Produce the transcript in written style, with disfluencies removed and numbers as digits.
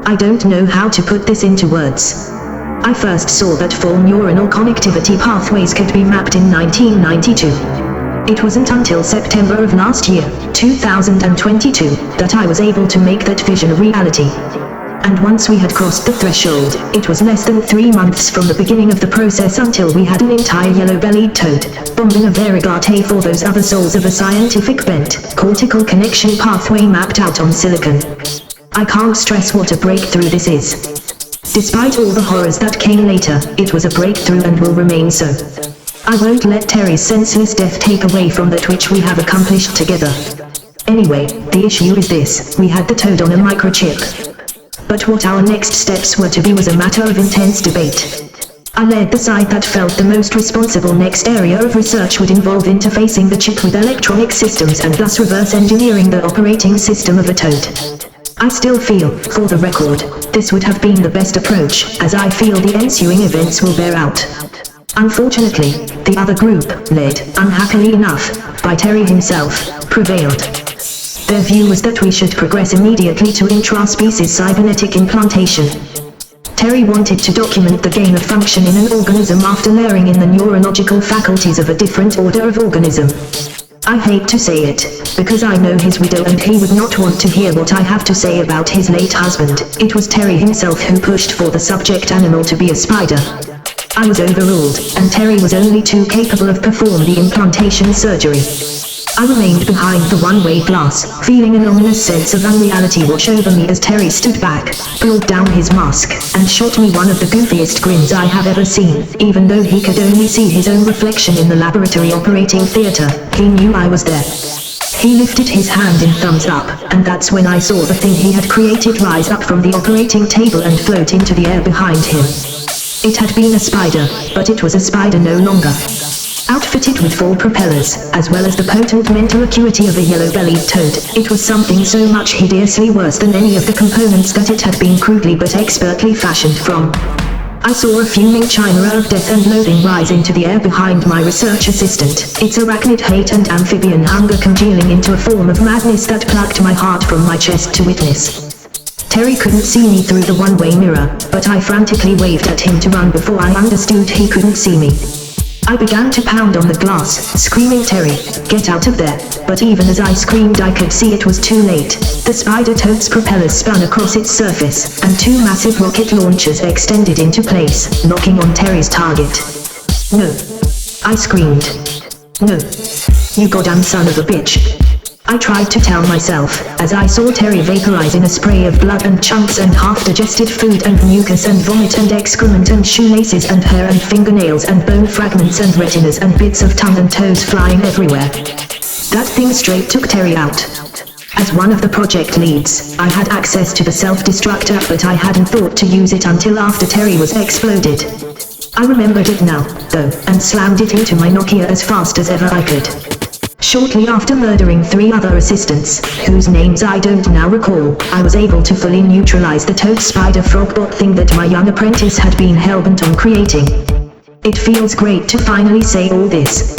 I don't know how to put this into words. I first saw that full neuronal connectivity pathways could be mapped in 1992. It wasn't until September of last year, 2022, that I was able to make that vision a reality. And once we had crossed the threshold, it was less than 3 months from the beginning of the process until we had an entire yellow-bellied toad, bombing a variegated for those other souls of a scientific bent, cortical connection pathway mapped out on silicon. I can't stress what a breakthrough this is. Despite all the horrors that came later, it was a breakthrough and will remain so. I won't let Terry's senseless death take away from that which we have accomplished together. Anyway, the issue is this: we had the toad on a microchip. But what our next steps were to be was a matter of intense debate. I led the side that felt the most responsible next area of research would involve interfacing the chip with electronic systems and thus reverse engineering the operating system of a toad. I still feel, for the record, this would have been the best approach, as I feel the ensuing events will bear out. Unfortunately, the other group, led, unhappily enough, by Terry himself, prevailed. Their view was that we should progress immediately to intraspecies cybernetic implantation. Terry wanted to document the gain of function in an organism after layering in the neurological faculties of a different order of organism. I hate to say it, because I know his widow and he would not want to hear what I have to say about his late husband. It was Terry himself who pushed for the subject animal to be a spider. I was overruled, and Terry was only too capable of performing the implantation surgery. I remained behind the one-way glass, feeling an ominous sense of unreality wash over me as Terry stood back, pulled down his mask, and shot me one of the goofiest grins I have ever seen. Even though he could only see his own reflection in the laboratory operating theater, he knew I was there. He lifted his hand in thumbs up, and that's when I saw the thing he had created rise up from the operating table and float into the air behind him. It had been a spider, but it was a spider no longer. Outfitted with 4 propellers, as well as the potent mental acuity of a yellow-bellied toad, it was something so much hideously worse than any of the components that it had been crudely but expertly fashioned from. I saw a fuming chimera of death and loathing rise into the air behind my research assistant, its arachnid hate and amphibian hunger congealing into a form of madness that plucked my heart from my chest to witness. Terry couldn't see me through the one-way mirror, but I frantically waved at him to run before I understood he couldn't see me. I began to pound on the glass, screaming, "Terry, get out of there!" But even as I screamed I could see it was too late. The spider toad's propellers spun across its surface, and 2 massive rocket launchers extended into place, locking on Terry's target. "No!" I screamed. "No! You goddamn son of a bitch!" I tried to tell myself, as I saw Terry vaporize in a spray of blood and chunks and half-digested food and mucus and vomit and excrement and shoelaces and hair and fingernails and bone fragments and retinas and bits of tongue and toes flying everywhere. That thing straight took Terry out. As one of the project leads, I had access to the self-destructor, but I hadn't thought to use it until after Terry was exploded. I remembered it now, though, and slammed it into my Nokia as fast as ever I could. Shortly after murdering 3 other assistants, whose names I don't now recall, I was able to fully neutralize the toad spider frogbot thing that my young apprentice had been hellbent on creating. It feels great to finally say all this,